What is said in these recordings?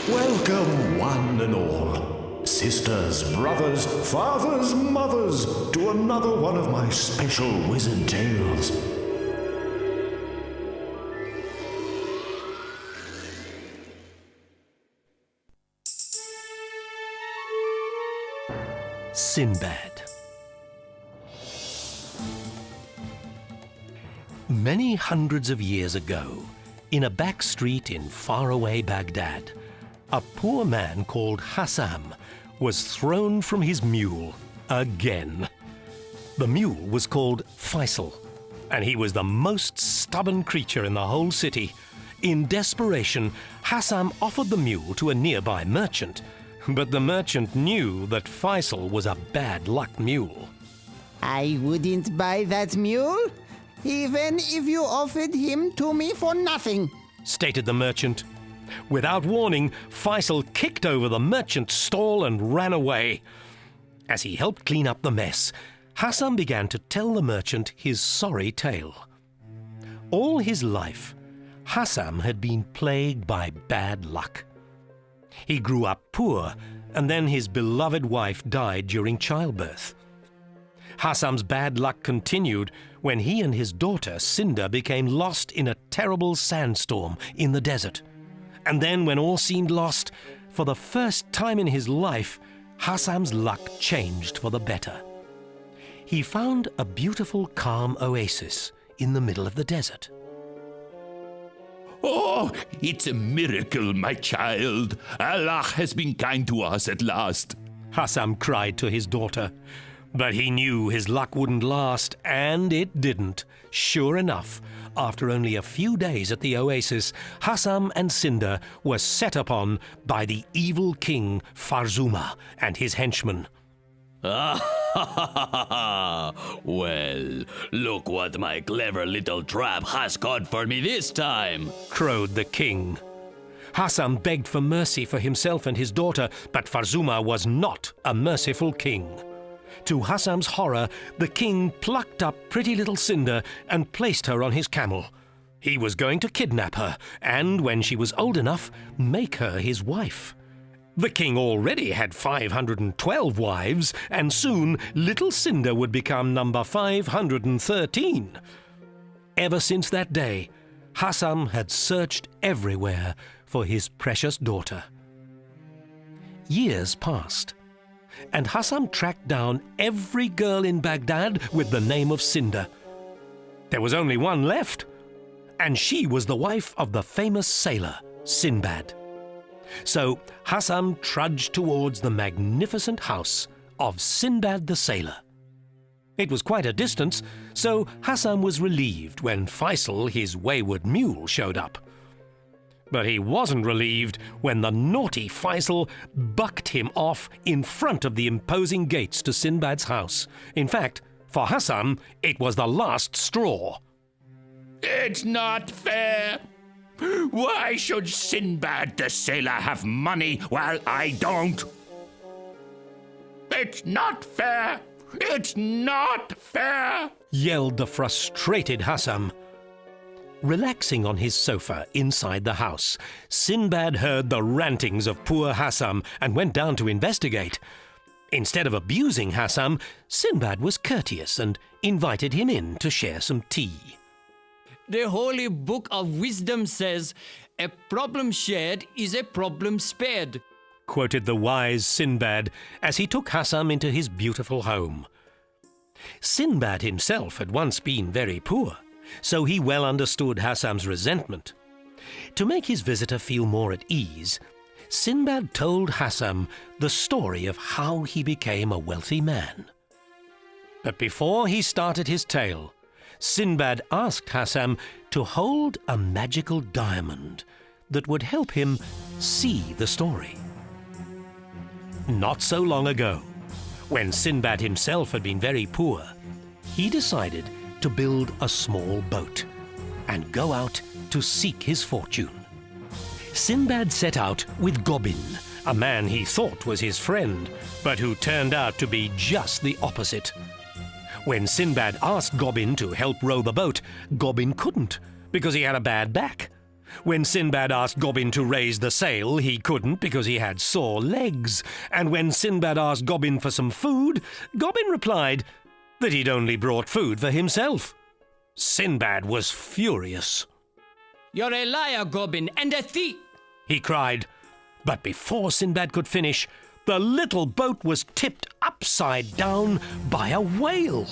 Welcome, one and all, sisters, brothers, fathers, mothers, to another one of my special wizard tales. Sinbad. Many hundreds of years ago, in a back street in faraway Baghdad, a poor man called Hassam was thrown from his mule again. The mule was called Faisal, and he was the most stubborn creature in the whole city. In desperation, Hassam offered the mule to a nearby merchant, but the merchant knew that Faisal was a bad luck mule. I wouldn't buy that mule, even if you offered him to me for nothing, stated the merchant. Without warning, Faisal kicked over the merchant's stall and ran away. As he helped clean up the mess, Hassam began to tell the merchant his sorry tale. All his life, Hassam had been plagued by bad luck. He grew up poor, and then his beloved wife died during childbirth. Hassam's bad luck continued when he and his daughter Sinda became lost in a terrible sandstorm in the desert. And then, when all seemed lost, for the first time in his life, Hassam's luck changed for the better. He found a beautiful, calm oasis in the middle of the desert. Oh, it's a miracle, my child. Allah has been kind to us at last, Hassam cried to his daughter. But he knew his luck wouldn't last, and it didn't. Sure enough, after only a few days at the oasis, Hassam and Sinda were set upon by the evil King Farzoomah and his henchmen. Well, look what my clever little trap has caught for me this time, crowed the king. Hassam begged for mercy for himself and his daughter, but Farzoomah was not a merciful king. To Hassam's horror, the king plucked up pretty little Sinda and placed her on his camel. He was going to kidnap her and, when she was old enough, make her his wife. The king already had 512 wives, and soon little Sinda would become number 513. Ever since that day, Hassam had searched everywhere for his precious daughter. Years passed, and Hassam tracked down every girl in Baghdad with the name of Sinda. There was only one left, and she was the wife of the famous sailor, Sinbad. So Hassam trudged towards the magnificent house of Sinbad the sailor. It was quite a distance, so Hassam was relieved when Faisal, his wayward mule, showed up. But he wasn't relieved when the naughty Faisal bucked him off in front of the imposing gates to Sinbad's house. In fact, for Hassam, it was the last straw. It's not fair. Why should Sinbad the sailor have money while I don't? It's not fair! It's not fair! Yelled the frustrated Hassam. Relaxing on his sofa inside the house, Sinbad heard the rantings of poor Hassam and went down to investigate. Instead of abusing Hassam, Sinbad was courteous and invited him in to share some tea. The Holy Book of Wisdom says, "A problem shared is a problem spared," quoted the wise Sinbad as he took Hassam into his beautiful home. Sinbad himself had once been very poor, so he well understood Hassam's resentment. To make his visitor feel more at ease, Sinbad told Hassam the story of how he became a wealthy man. But before he started his tale, Sinbad asked Hassam to hold a magical diamond that would help him see the story. Not so long ago, when Sinbad himself had been very poor, he decided to build a small boat and go out to seek his fortune. Sinbad set out with Gobin, a man he thought was his friend, but who turned out to be just the opposite. When Sinbad asked Gobin to help row the boat, Gobin couldn't because he had a bad back. When Sinbad asked Gobbin to raise the sail, he couldn't because he had sore legs. And when Sinbad asked Gobbin for some food, Gobbin replied that he'd only brought food for himself. Sinbad was furious. You're a liar, Gobbin, and a thief! He cried. But before Sinbad could finish, the little boat was tipped upside down by a whale.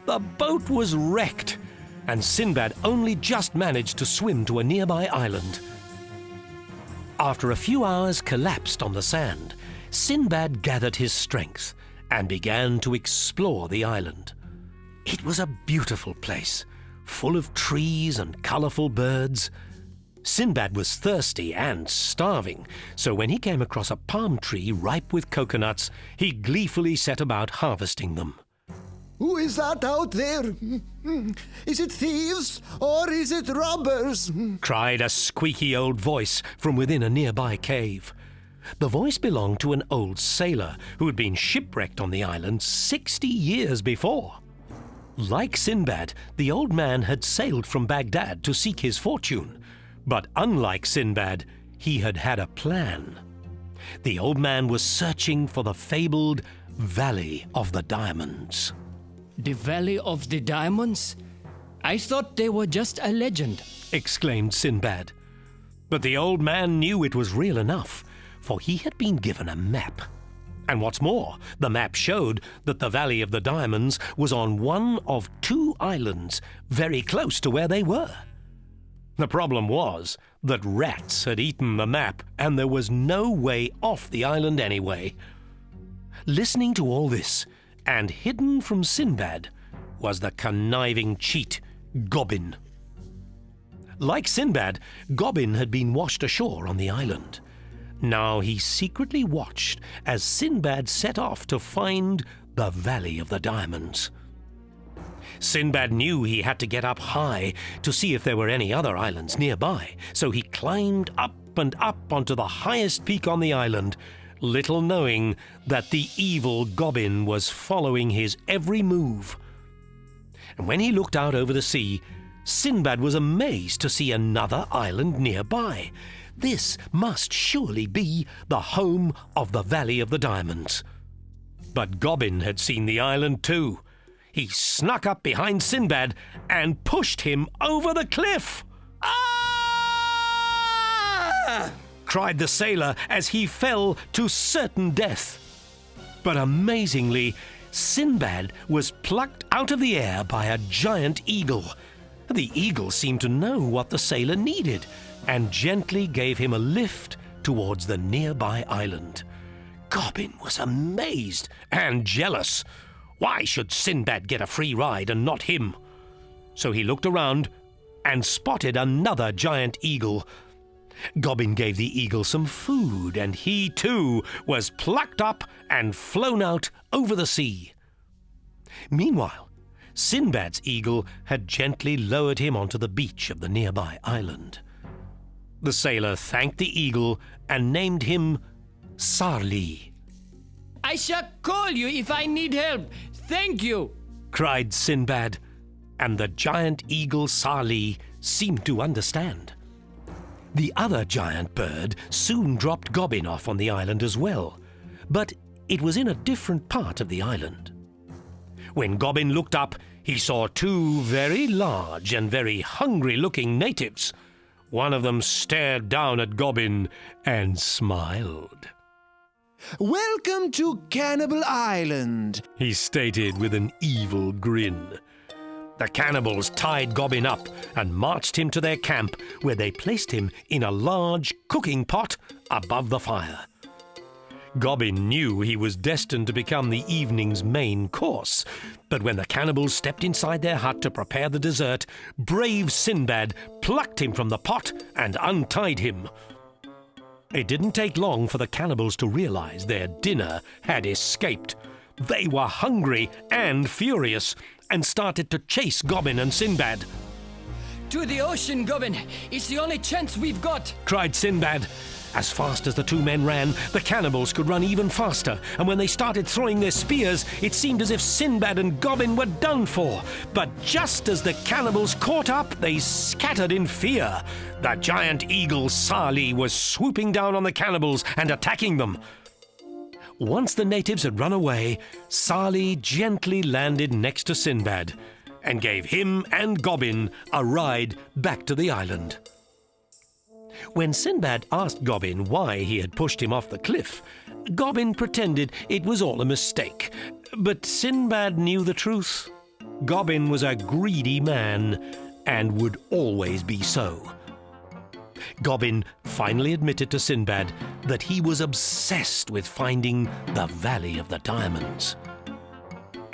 The boat was wrecked, and Sinbad only just managed to swim to a nearby island. After a few hours collapsed on the sand, Sinbad gathered his strength and began to explore the island. It was a beautiful place, full of trees and colourful birds. Sinbad was thirsty and starving, so when he came across a palm tree ripe with coconuts, he gleefully set about harvesting them. Who is that out there? Is it thieves or is it robbers? Cried a squeaky old voice from within a nearby cave. The voice belonged to an old sailor who had been shipwrecked on the island 60 years before. Like Sinbad, the old man had sailed from Baghdad to seek his fortune. But unlike Sinbad, he had had a plan. The old man was searching for the fabled Valley of the Diamonds. The Valley of the Diamonds? I thought they were just a legend. Exclaimed Sinbad. But the old man knew it was real enough, for he had been given a map. And what's more, the map showed that the Valley of the Diamonds was on one of 2 islands, very close to where they were. The problem was that rats had eaten the map, and there was no way off the island anyway. Listening to all this, and hidden from Sinbad, was the conniving cheat, Gobbin. Like Sinbad, Gobbin had been washed ashore on the island. Now he secretly watched as Sinbad set off to find the Valley of the Diamonds. Sinbad knew he had to get up high to see if there were any other islands nearby, so he climbed up and up onto the highest peak on the island, little knowing that the evil Gobbin was following his every move. And when he looked out over the sea, Sinbad was amazed to see another island nearby. This must surely be the home of the Valley of the Diamonds. But Gobbin had seen the island too. He snuck up behind Sinbad and pushed him over the cliff. Ah! Cried the sailor as he fell to certain death. But amazingly, Sinbad was plucked out of the air by a giant eagle. The eagle seemed to know what the sailor needed and gently gave him a lift towards the nearby island. Gobbin was amazed and jealous. Why should Sinbad get a free ride and not him? So he looked around and spotted another giant eagle. Gobbin gave the eagle some food, and he too was plucked up and flown out over the sea. Meanwhile, Sinbad's eagle had gently lowered him onto the beach of the nearby island. The sailor thanked the eagle and named him Sarli. I shall call you if I need help. Thank you, cried Sinbad, and the giant eagle Sarli seemed to understand. The other giant bird soon dropped Gobbin off on the island as well, but it was in a different part of the island. When Gobbin looked up, he saw 2 very large and very hungry-looking natives. One of them stared down at Gobbin and smiled. "Welcome to Cannibal Island," he stated with an evil grin. The cannibals tied Gobbin up and marched him to their camp, where they placed him in a large cooking pot above the fire. Gobbin knew he was destined to become the evening's main course, but when the cannibals stepped inside their hut to prepare the dessert, brave Sinbad plucked him from the pot and untied him. It didn't take long for the cannibals to realize their dinner had escaped. They were hungry and furious and started to chase Gobbin and Sinbad. to the ocean, Goblin. It's the only chance we've got. Cried Sinbad. As fast as the two men ran, the cannibals could run even faster, and when they started throwing their spears, it seemed as if Sinbad and Goblin were done for. But just as the cannibals caught up, they scattered in fear. The giant eagle Sali was swooping down on the cannibals and attacking them. Once the natives had run away, Sali gently landed next to Sinbad and gave him and Goblin a ride back to the island. When Sinbad asked Goblin why he had pushed him off the cliff, Goblin pretended it was all a mistake. But Sinbad knew the truth. Goblin was a greedy man and would always be so. Goblin finally admitted to Sinbad that he was obsessed with finding the Valley of the Diamonds.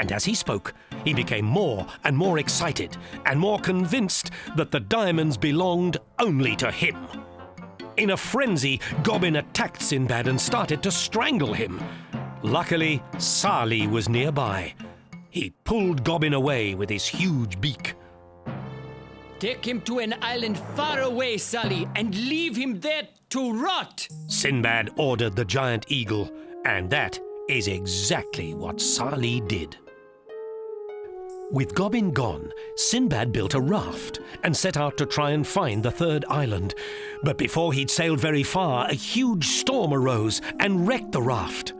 And as he spoke, he became more and more excited and more convinced that the diamonds belonged only to him. In a frenzy, Goblin attacked Sinbad and started to strangle him. Luckily, Sali was nearby. He pulled Goblin away with his huge beak. Take him to an island far away, Sali, and leave him there to rot. Sinbad ordered the giant eagle, and that is exactly what Sali did. With Goblin gone, Sinbad built a raft and set out to try and find the third island. But before he'd sailed very far, a huge storm arose and wrecked the raft.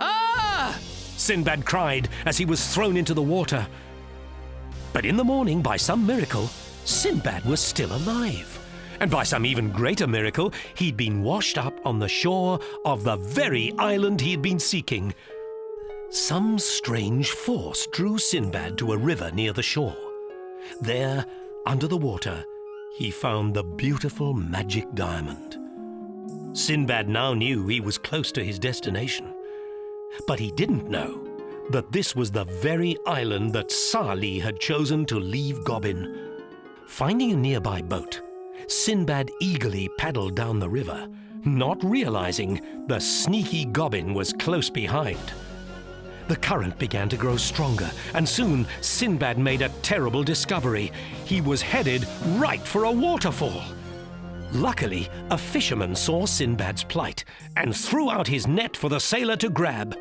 Ah! Sinbad cried as he was thrown into the water. But in the morning, by some miracle, Sinbad was still alive. And by some even greater miracle, he'd been washed up on the shore of the very island he'd been seeking. Some strange force drew Sinbad to a river near the shore. There, under the water, he found the beautiful magic diamond. Sinbad now knew he was close to his destination. But he didn't know that this was the very island that Sali had chosen to leave Goblin. Finding a nearby boat, Sinbad eagerly paddled down the river, not realizing the sneaky Goblin was close behind. The current began to grow stronger, and soon Sinbad made a terrible discovery. He was headed right for a waterfall. Luckily, a fisherman saw Sinbad's plight and threw out his net for the sailor to grab.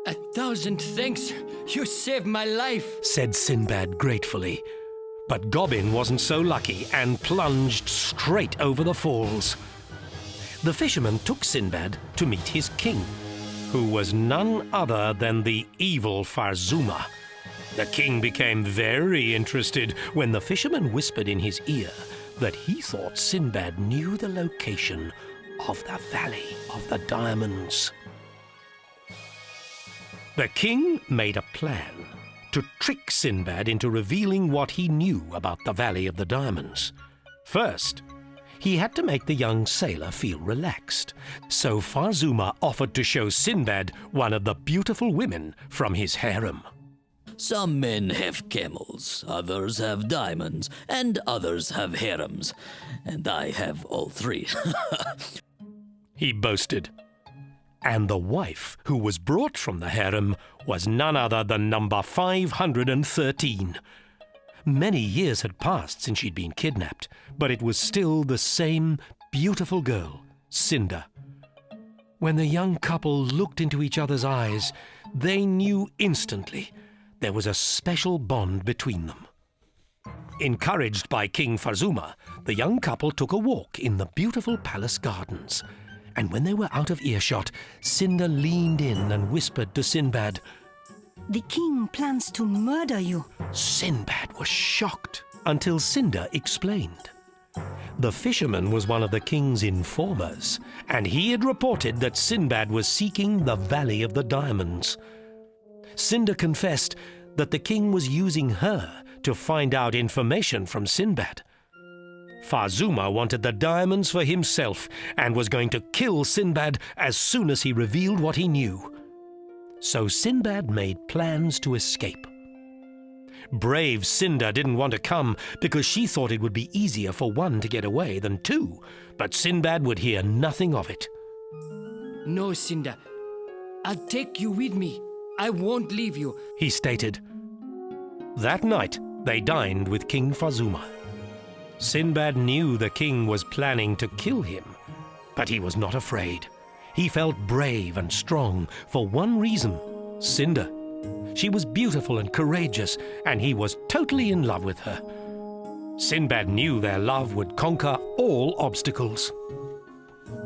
1,000 thanks. You saved my life, said Sinbad gratefully. But Goblin wasn't so lucky and plunged straight over the falls. The fisherman took Sinbad to meet his king, who was none other than the evil Farzoomah. The king became very interested when the fisherman whispered in his ear that he thought Sinbad knew the location of the Valley of the Diamonds. The king made a plan to trick Sinbad into revealing what he knew about the Valley of the Diamonds. First, he had to make the young sailor feel relaxed, so Farzoomah offered to show Sinbad one of the beautiful women from his harem. Some men have camels, others have diamonds, and others have harems. And I have all three. He boasted. And the wife who was brought from the harem was none other than number 513. Many years had passed since she'd been kidnapped, but it was still the same beautiful girl, Sinda. When the young couple looked into each other's eyes, they knew instantly there was a special bond between them. Encouraged by King Farzoomah, the young couple took a walk in the beautiful palace gardens. And when they were out of earshot, Sinda leaned in and whispered to Sinbad, "The king plans to murder you." Sinbad was shocked until Sinda explained. The fisherman was one of the king's informers, and he had reported that Sinbad was seeking the Valley of the Diamonds. Sinda confessed that the king was using her to find out information from Sinbad. Farzoomah wanted the diamonds for himself and was going to kill Sinbad as soon as he revealed what he knew. So Sinbad made plans to escape. Brave Sinda didn't want to come because she thought it would be easier for one to get away than two, but Sinbad would hear nothing of it. No, Sinda. I'll take you with me. I won't leave you, he stated. That night, they dined with King Farzoomah. Sinbad knew the king was planning to kill him, but he was not afraid. He felt brave and strong for one reason: Sinda. She was beautiful and courageous, and he was totally in love with her. Sinbad knew their love would conquer all obstacles.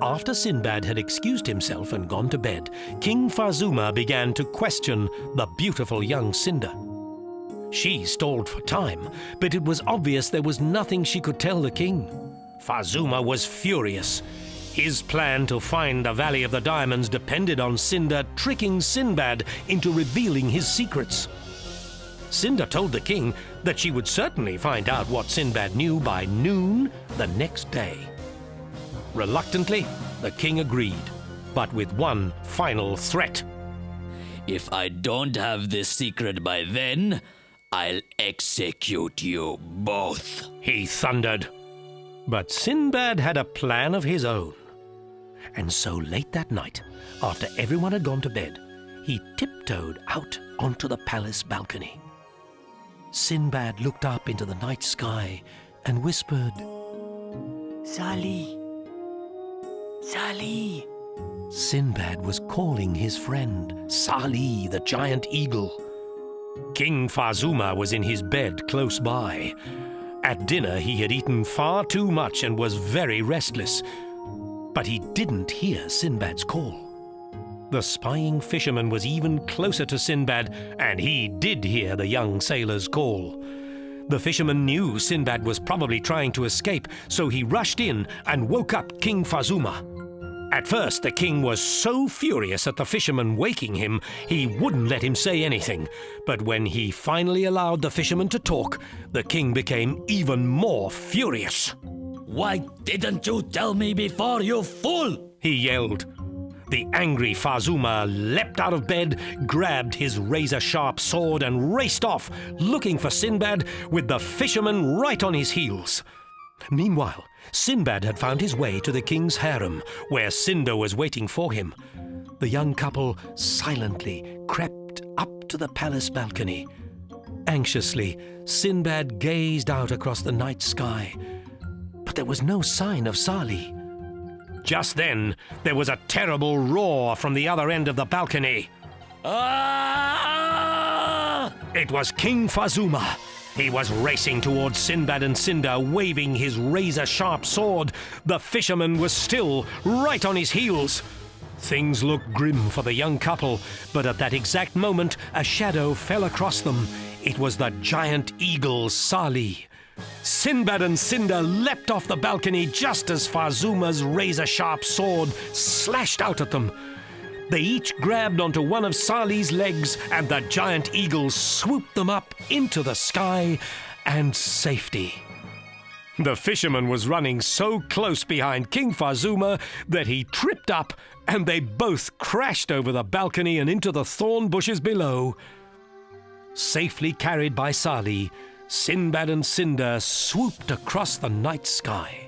After Sinbad had excused himself and gone to bed, King Farzoomah began to question the beautiful young Sinda. She stalled for time, but it was obvious there was nothing she could tell the king. Farzoomah was furious. His plan to find the Valley of the Diamonds depended on Sinda tricking Sinbad into revealing his secrets. Sinda told the king that she would certainly find out what Sinbad knew by noon the next day. Reluctantly, the king agreed, but with one final threat. If I don't have this secret by then, I'll execute you both, he thundered. But Sinbad had a plan of his own. And so late that night, after everyone had gone to bed, he tiptoed out onto the palace balcony. Sinbad looked up into the night sky and whispered, Sali. Sali. Sinbad was calling his friend, Salih, the giant eagle. King Farzoomah was in his bed close by. At dinner, he had eaten far too much and was very restless. But he didn't hear Sinbad's call. The spying fisherman was even closer to Sinbad, and he did hear the young sailor's call. The fisherman knew Sinbad was probably trying to escape, so he rushed in and woke up King Farzoomah. At first, the king was so furious at the fisherman waking him, he wouldn't let him say anything. But when he finally allowed the fisherman to talk, the king became even more furious. Why didn't you tell me before, you fool? He yelled. The angry Farzoomah leapt out of bed, grabbed his razor-sharp sword and raced off, looking for Sinbad, with the fisherman right on his heels. Meanwhile, Sinbad had found his way to the king's harem, where Sinda was waiting for him. The young couple silently crept up to the palace balcony. Anxiously, Sinbad gazed out across the night sky, but there was no sign of Salih. Just then, there was a terrible roar from the other end of the balcony. Ah! It was King Farzoomah. He was racing towards Sinbad and Sinda, waving his razor-sharp sword. The fisherman was still right on his heels. Things looked grim for the young couple, but at that exact moment, a shadow fell across them. It was the giant eagle, Salih. Sinbad and Sinda leapt off the balcony just as Farzoomah's razor-sharp sword slashed out at them. They each grabbed onto one of Salih's legs, and the giant eagle swooped them up into the sky and safety. The fisherman was running so close behind King Farzoomah that he tripped up, and they both crashed over the balcony and into the thorn bushes below. Safely carried by Salih, Sinbad and Sinda swooped across the night sky.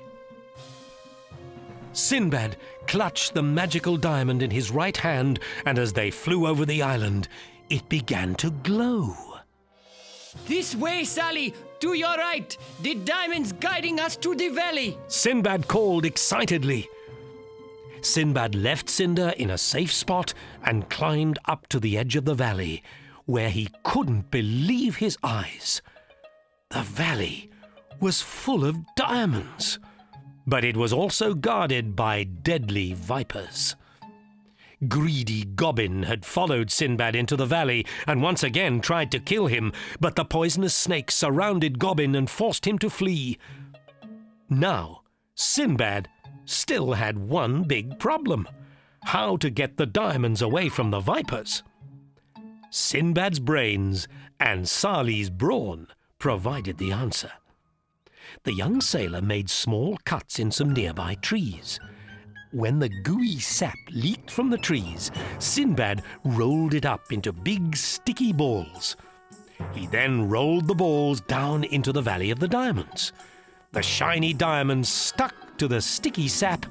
Sinbad clutched the magical diamond in his right hand, and as they flew over the island, it began to glow. This way, Sally! To your right! The diamond's guiding us to the valley! Sinbad called excitedly. Sinbad left Sinda in a safe spot and climbed up to the edge of the valley, where he couldn't believe his eyes. The valley was full of diamonds, but it was also guarded by deadly vipers. Greedy Goblin had followed Sinbad into the valley and once again tried to kill him, but the poisonous snakes surrounded Goblin and forced him to flee. Now, Sinbad still had one big problem: how to get the diamonds away from the vipers. Sinbad's brains and Salih's brawn provided the answer. The young sailor made small cuts in some nearby trees. When the gooey sap leaked from the trees, Sinbad rolled it up into big sticky balls. He then rolled the balls down into the Valley of the Diamonds. The shiny diamonds stuck to the sticky sap,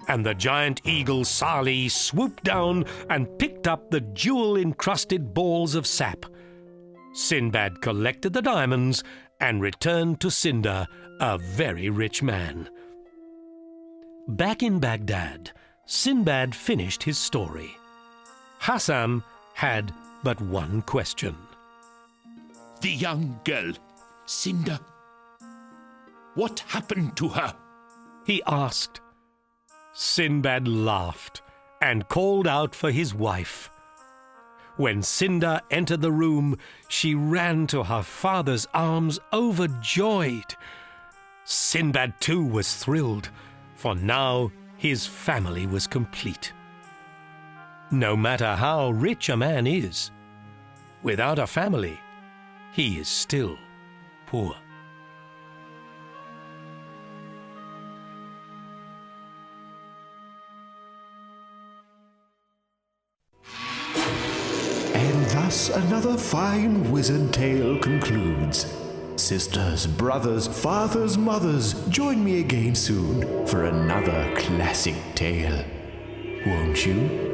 and the giant eagle Salih swooped down and picked up the jewel-encrusted balls of sap. Sinbad collected the diamonds and returned to Sinda a very rich man. Back in Baghdad, Sinbad finished his story. Hassam had but one question. The young girl, Sinda. What happened to her? He asked. Sinbad laughed and called out for his wife. When Sinda entered the room, she ran to her father's arms overjoyed. Sinbad too was thrilled, for now his family was complete. No matter how rich a man is, without a family, he is still poor. And thus another fine wizard tale concludes. Sisters, brothers, fathers, mothers, join me again soon for another classic tale. Won't you?